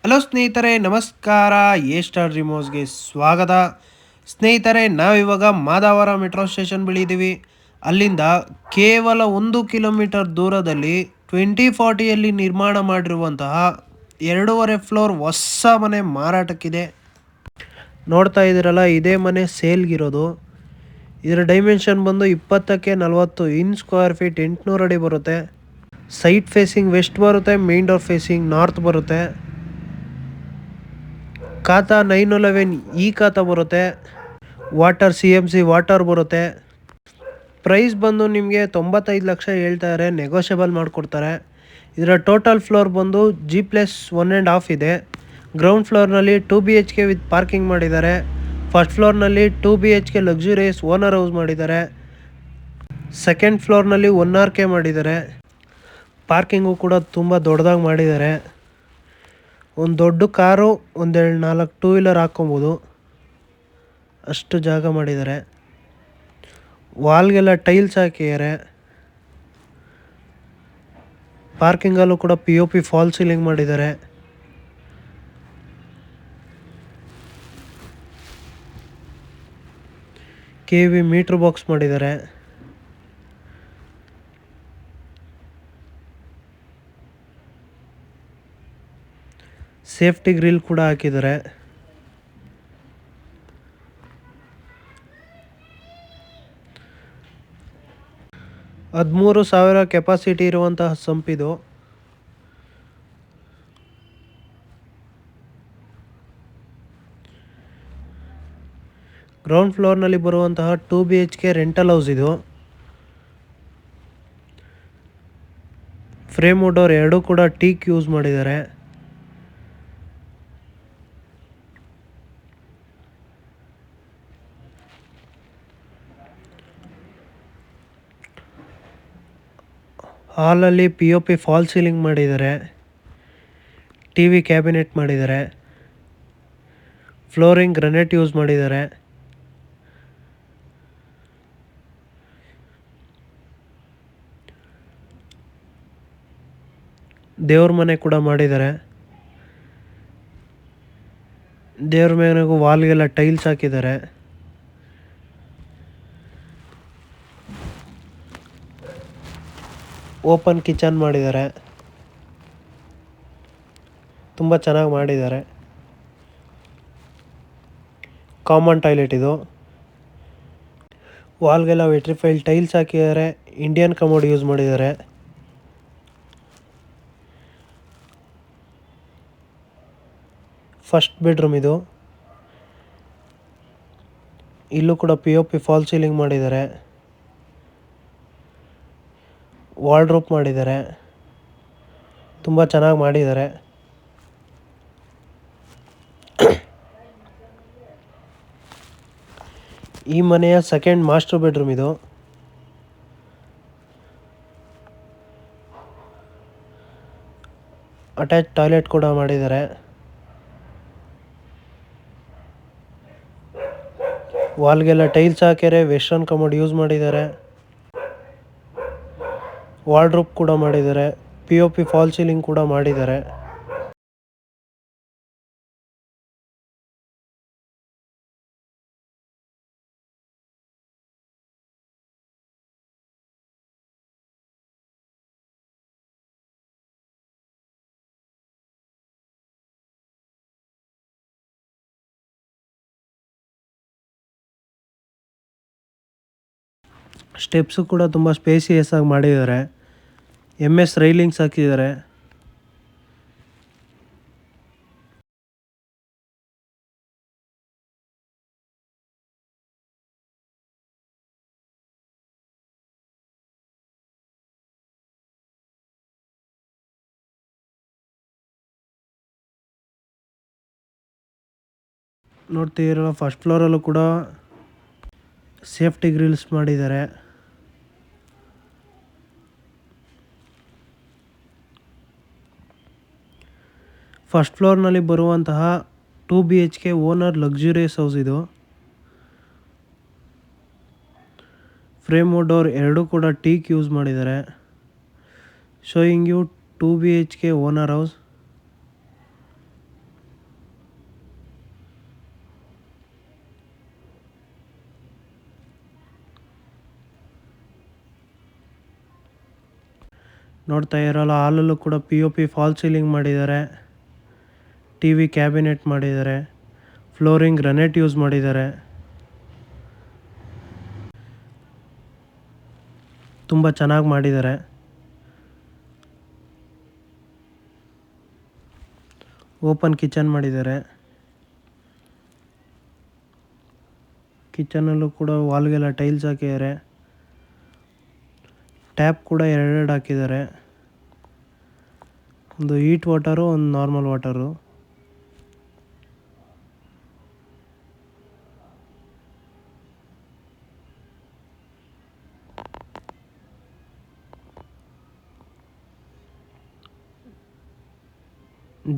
Hello ಸ್ನೇಹಿತರೆ, ನಮಸ್ಕಾರ. A star ರಿಮೋಸ್ಗೆ ಸ್ವಾಗತ. ಸ್ನೇಹಿತರೆ, ನಾವಿವಾಗ ಮಾದಾವರ ಮೆಟ್ರೋ ಸ್ಟೇಷನ್ ಬಳಿ ಇದ್ದೀವಿ. ಅಲ್ಲಿಂದ ಕೇವಲ 1 ಕಿಲೋಮೀಟರ್ ದೂರದಲ್ಲಿ 2040ಯಲ್ಲಿ ನಿರ್ಮಾಣ ಮಾಡಿರುವಂತಹ 2.5 ಫ್ಲೋರ್ ಹೊಸ ಮನೆ ಮಾರಾಟಕ್ಕಿದೆ. ನೋಡ್ತಾ ಇದ್ದೀರಲ್ಲ, ಇದೇ ಮನೆ ಸೇಲ್ಗಿರೋದು. ಇದರ ಡೈಮೆನ್ಷನ್ ಬಂದು 20ಕ್ಕೆ 40 ಇನ್ ಸ್ಕ್ವೇರ್ ಫೀಟ್, 800 ಅಡಿ ಬರುತ್ತೆ. ಸೈಟ್ ಫೇಸಿಂಗ್ ವೆಸ್ಟ್ ಬರುತ್ತೆ, ಮೇನ್ ಡೋರ್ ಫೇಸಿಂಗ್ ನಾರ್ತ್ ಬರುತ್ತೆ. ಖಾತಾ 911 ಈ ಖಾತಾ ಬರುತ್ತೆ. ವಾಟರ್ CMC ವಾಟರ್ ಬರುತ್ತೆ. ಪ್ರೈಸ್ ಬಂದು ನಿಮಗೆ 95 ಲಕ್ಷ ಹೇಳ್ತಾರೆ, ನೆಗೋಷಿಯಬಲ್ ಮಾಡಿಕೊಡ್ತಾರೆ. ಇದರ ಟೋಟಲ್ ಫ್ಲೋರ್ ಬಂದು G+1.5 ಇದೆ. ಗ್ರೌಂಡ್ ಫ್ಲೋರ್ನಲ್ಲಿ 2 BHK ವಿತ್ ಪಾರ್ಕಿಂಗ್ ಮಾಡಿದ್ದಾರೆ. ಫಸ್ಟ್ ಫ್ಲೋರ್ನಲ್ಲಿ 2 BHK ಲಕ್ಸುರಿಯಸ್ ಓನರ್ ಹೌಸ್ ಮಾಡಿದ್ದಾರೆ. ಸೆಕೆಂಡ್ ಫ್ಲೋರ್ನಲ್ಲಿ 1 RK ಮಾಡಿದ್ದಾರೆ. ಪಾರ್ಕಿಂಗು ಕೂಡ ತುಂಬ ದೊಡ್ಡದಾಗಿ ಮಾಡಿದ್ದಾರೆ. ಒಂದು ದೊಡ್ಡ ಕಾರು, ಒಂದೆರಡು 4 ಟೂ ವೀಲರ್ ಹಾಕ್ಕೊಬೋದು, ಅಷ್ಟು ಜಾಗ ಮಾಡಿದ್ದಾರೆ. ವಾಲ್ಗೆಲ್ಲ ಟೈಲ್ಸ್ ಹಾಕಿದ್ದಾರೆ. ಪಾರ್ಕಿಂಗಲ್ಲೂ ಕೂಡ POP ಫಾಲ್ ಸೀಲಿಂಗ್ ಮಾಡಿದ್ದಾರೆ. KV ಮೀಟ್ರ್ ಬಾಕ್ಸ್ ಮಾಡಿದ್ದಾರೆ. ಸೇಫ್ಟಿ ಗ್ರಿಲ್ ಕೂಡ ಹಾಕಿದ್ದಾರೆ. ಹದಿಮೂರು ಸಾವಿರ ಕೆಪಾಸಿಟಿ ಇರುವಂತಹ ಸಂಪಿದು. ಗ್ರೌಂಡ್ ಫ್ಲೋರ್ನಲ್ಲಿ ಬರುವಂತಹ 2 BHK ರೆಂಟಲ್ ಹೌಸ್ ಇದು. ಫ್ರೇಮ್ ಡೋರ್ ಎರಡೂ ಕೂಡ ಟೀಕ್ ಯೂಸ್ ಮಾಡಿದ್ದಾರೆ. ಹಾಲಲ್ಲಿ POP ಫಾಲ್ ಸೀಲಿಂಗ್ ಮಾಡಿದ್ದಾರೆ. TV ಕ್ಯಾಬಿನೆಟ್ ಮಾಡಿದ್ದಾರೆ. ಫ್ಲೋರಿಂಗ್ ಗ್ರನೆಟ್ ಯೂಸ್ ಮಾಡಿದ್ದಾರೆ. ದೇವ್ರ ಮನೆ ಕೂಡ ಮಾಡಿದ್ದಾರೆ. ದೇವ್ರ ಮನೆಗೂ ವಾಲ್ಗೆಲ್ಲ ಟೈಲ್ಸ್ ಹಾಕಿದ್ದಾರೆ. ಓಪನ್ ಕಿಚನ್ ಮಾಡಿದ್ದಾರೆ. ತುಂಬ ಚೆನ್ನಾಗಿ ಮಾಡಿದ್ದಾರೆ. ಕಾಮನ್ ಟಾಯ್ಲೆಟ್ ಇದು. ವಾಲ್ಗೆಲ್ಲ ವೆಟ್ರಿಫೈಲ್ ಟೈಲ್ಸ್ ಹಾಕಿದ್ದಾರೆ. ಇಂಡಿಯನ್ ಕಮೋಡ್ ಯೂಸ್ ಮಾಡಿದ್ದಾರೆ. ಫಸ್ಟ್ ಬೆಡ್ರೂಮ್ ಇದು. ಇಲ್ಲೂ ಕೂಡ POP ಫಾಲ್ ಸೀಲಿಂಗ್ ಮಾಡಿದ್ದಾರೆ. ವಾರ್ಡ್ರೋಬ್ ಮಾಡಿದ್ದಾರೆ. ತುಂಬ ಚೆನ್ನಾಗಿ ಮಾಡಿದ್ದಾರೆ. ಈ ಮನೆಯ ಸೆಕೆಂಡ್ ಮಾಸ್ಟರ್ ಬೆಡ್ರೂಮ್ ಇದು. ಅಟ್ಯಾಚ್ ಟಾಯ್ಲೆಟ್ ಕೂಡ ಮಾಡಿದ್ದಾರೆ. ವಾಲ್ಗೆಲ್ಲ ಟೈಲ್ಸ್ ಹಾಕ್ಯಾರೆ. ವೆಸ್ಟರ್ನ್ ಕಮೋಡ್ ಯೂಸ್ ಮಾಡಿದ್ದಾರೆ. ವಾರ್ಡ್ರೋಬ್ ಕೂಡ ಮಾಡಿದ್ದಾರೆ. POP ಫಾಲ್ ಸೀಲಿಂಗ್ ಕೂಡ ಮಾಡಿದ್ದಾರೆ. ಸ್ಟೆಪ್ಸು ಕೂಡ ತುಂಬ ಸ್ಪೇಸಿಯಸ್ ಆಗಿ ಮಾಡಿದ್ದಾರೆ. MS ರೈಲಿಂಗ್ಸ್ ಹಾಕಿದ್ದಾರೆ. ನೋಡ್ತಿದ್ದೀರಲ್ಲ, ಫಸ್ಟ್ ಫ್ಲೋರಲ್ಲೂ ಕೂಡ ಸೇಫ್ಟಿ ಗ್ರಿಲ್ಸ್ ಮಾಡಿದ್ದಾರೆ. ಫಸ್ಟ್ ಫ್ಲೋರ್ನಲ್ಲಿ ಬರುವಂತಹ 2 BHK ಓನರ್ ಲಕ್ಸುರಿಯಸ್ ಹೌಸ್ ಇದು. ಫ್ರೇಮ್ ಡೋರ್ ಎರಡೂ ಕೂಡ ಟೀಕ್ ಯೂಸ್ ಮಾಡಿದ್ದಾರೆ. Showing you 2 BHK owner house. ನೋಡ್ತಾ ಇರೋಲ್ಲ, ಹಾಲಲ್ಲೂ ಕೂಡ POP ಫಾಲ್ ಸೀಲಿಂಗ್ ಮಾಡಿದ್ದಾರೆ, TV ಕ್ಯಾಬಿನೆಟ್ ಮಾಡಿದ್ದಾರೆ, ಫ್ಲೋರಿಂಗ್ ಗ್ರನೈಟ್ ಯೂಸ್ ಮಾಡಿದ್ದಾರೆ. ತುಂಬ ಚೆನ್ನಾಗಿ ಮಾಡಿದ್ದಾರೆ. ಓಪನ್ ಕಿಚನ್ ಮಾಡಿದ್ದಾರೆ. ಕಿಚನಲ್ಲೂ ಕೂಡ ವಾಲ್ಗೆಲ್ಲ ಟೈಲ್ಸ್ ಹಾಕಿದ್ದಾರೆ. ಟ್ಯಾಪ್ ಕೂಡ ಎರಡೆರಡು ಹಾಕಿದ್ದಾರೆ, ಒಂದು ಹೀಟ್ ವಾಟರು, ಒಂದು ನಾರ್ಮಲ್ ವಾಟರು.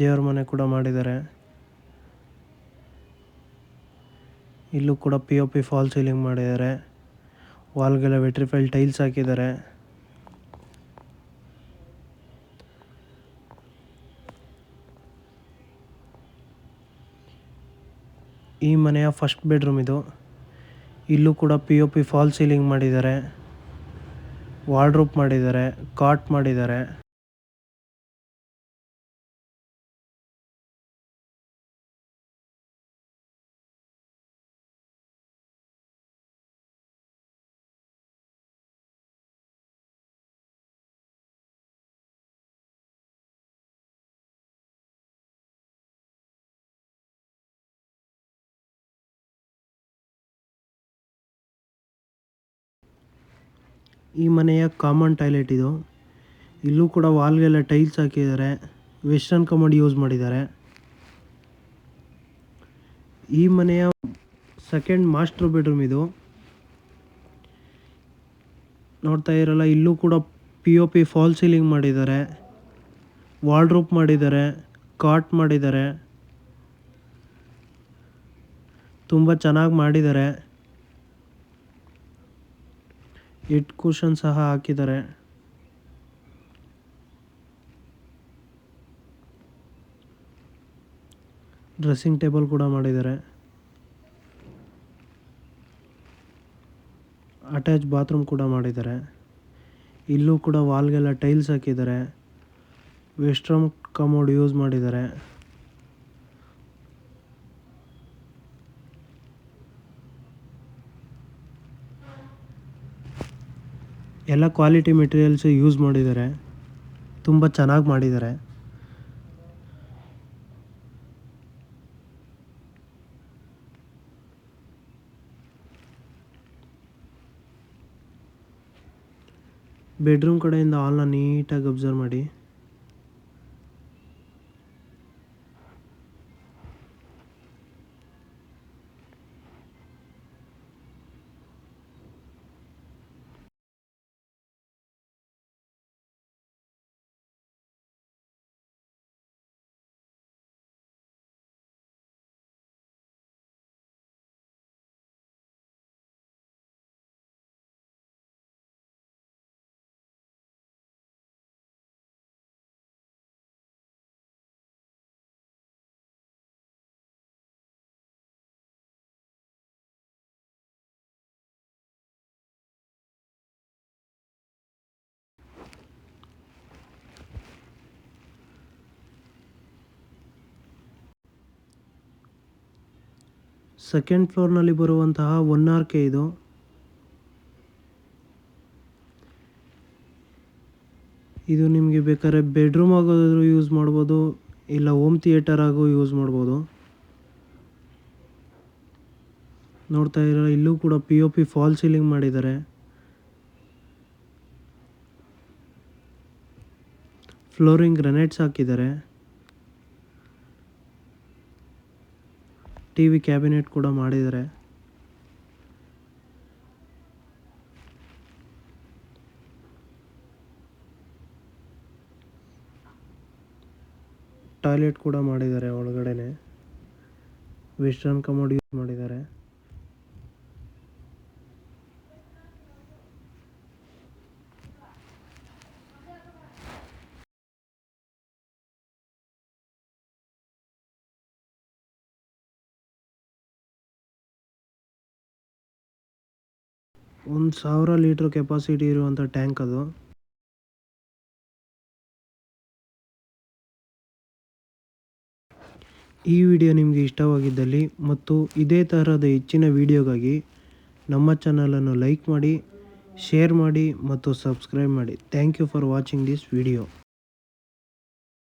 ದೇವ್ರ ಮನೆ ಕೂಡ ಮಾಡಿದ್ದಾರೆ. ಇಲ್ಲೂ ಕೂಡ POP ಫಾಲ್ ಸೀಲಿಂಗ್ ಮಾಡಿದ್ದಾರೆ. ವಾಲ್ಗೆಲ್ಲ ವೆಟ್ರಿಫೈಲ್ ಟೈಲ್ಸ್ ಹಾಕಿದ್ದಾರೆ. ಈ ಮನೆಯ ಫಸ್ಟ್ ಬೆಡ್ರೂಮ್ ಇದು. ಇಲ್ಲೂ ಕೂಡ POP ಫಾಲ್ ಸೀಲಿಂಗ್ ಮಾಡಿದ್ದಾರೆ, ವಾರ್ಡ್ರೋಬ್ ಮಾಡಿದ್ದಾರೆ, ಕಾಟ್ ಮಾಡಿದ್ದಾರೆ. ಈ ಮನೆಯ ಕಾಮನ್ ಟಾಯ್ಲೆಟ್ ಇದು. ಇಲ್ಲೂ ಕೂಡ ವಾಲ್ಗೆಲ್ಲ ಟೈಲ್ಸ್ ಹಾಕಿದ್ದಾರೆ, ವೆಸ್ಟರ್ನ್ ಕಮೋಡ್ ಯೂಸ್ ಮಾಡಿದ್ದಾರೆ. ಈ ಮನೆಯ ಸೆಕೆಂಡ್ ಮಾಸ್ಟರ್ ಬೆಡ್ರೂಮ್ ಇದು. ನೋಡ್ತಾ ಇರಲ್ಲ, ಇಲ್ಲೂ ಕೂಡ POP ಫಾಲ್ ಸೀಲಿಂಗ್ ಮಾಡಿದ್ದಾರೆ, ವಾರ್ಡ್ರೋಬ್ ಮಾಡಿದ್ದಾರೆ, ಕಾಟ್ ಮಾಡಿದ್ದಾರೆ. ತುಂಬ ಚೆನ್ನಾಗಿ ಮಾಡಿದ್ದಾರೆ. ಹೆಡ್ ಕುಷನ್ ಸಹ ಹಾಕಿದ್ದಾರೆ. ಡ್ರೆಸ್ಸಿಂಗ್ ಟೇಬಲ್ ಕೂಡ ಮಾಡಿದ್ದಾರೆ. ಅಟ್ಯಾಚ್ ಬಾತ್ರೂಮ್ ಕೂಡ ಮಾಡಿದ್ದಾರೆ. ಇಲ್ಲೂ ಕೂಡ ವಾಲ್ಗೆಲ್ಲ ಟೈಲ್ಸ್ ಹಾಕಿದ್ದಾರೆ, ವೆಸ್ಟರ್ನ್ ಕಮೋಡ್ ಯೂಸ್ ಮಾಡಿದ್ದಾರೆ. ಎಲ್ಲ ಕ್ವಾಲಿಟಿ ಮೆಟೀರಿಯಲ್ಸ್ ಯೂಸ್ ಮಾಡಿದ್ದಾರೆ, ತುಂಬ ಚೆನ್ನಾಗಿ ಮಾಡಿದ್ದಾರೆ. ಬೆಡ್ರೂಮ್ ಕಡೆಯಿಂದ ಹಾಲ್ನ ನೀಟಾಗಿ ಅಬ್ಸರ್ವ್ ಮಾಡಿ. ಸೆಕೆಂಡ್ ಫ್ಲೋರ್ನಲ್ಲಿ ಬರುವಂತಹ 1RK ಇದು. ಇದು ನಿಮಗೆ ಬೇಕಾದ್ರೆ ಬೆಡ್ರೂಮ್ ಆಗೋದಾದ್ರೂ ಯೂಸ್ ಮಾಡ್ಬೋದು, ಇಲ್ಲ ಹೋಮ್ ಥಿಯೇಟರ್ ಆಗೋ ಯೂಸ್ ಮಾಡ್ಬೋದು. ನೋಡ್ತಾ ಇರೋ, ಇಲ್ಲೂ ಕೂಡ POP ಫಾಲ್ ಸೀಲಿಂಗ್ ಮಾಡಿದ್ದಾರೆ, ಫ್ಲೋರಿಂಗ್ ಗ್ರನೈಟ್ಸ್ ಹಾಕಿದ್ದಾರೆ, TV ಕ್ಯಾಬಿನೆಟ್ ಕೂಡ ಮಾಡಿದ್ದಾರೆ. ಟಾಯ್ಲೆಟ್ ಕೂಡ ಮಾಡಿದ್ದಾರೆ, ಒಳಗಡೆನೆ ವೆಸ್ಟರ್ನ್ ಕಮೋಡ್ ಯೂಸ್ ಮಾಡಿದ್ದಾರೆ. ಒಂದು 1000 ಲೀಟ್ರ್ ಕೆಪಾಸಿಟಿ ಇರುವಂಥ ಟ್ಯಾಂಕ್ ಅದು. ಈ ವಿಡಿಯೋ ನಿಮಗೆ ಇಷ್ಟವಾಗಿದ್ದಲ್ಲಿ ಮತ್ತು ಇದೇ ತರಹದ ಹೆಚ್ಚಿನ ವಿಡಿಯೋಗಾಗಿ ನಮ್ಮ ಚಾನಲನ್ನು ಲೈಕ್ ಮಾಡಿ, ಶೇರ್ ಮಾಡಿ ಮತ್ತು ಸಬ್ಸ್ಕ್ರೈಬ್ ಮಾಡಿ. Thank you for watching this video.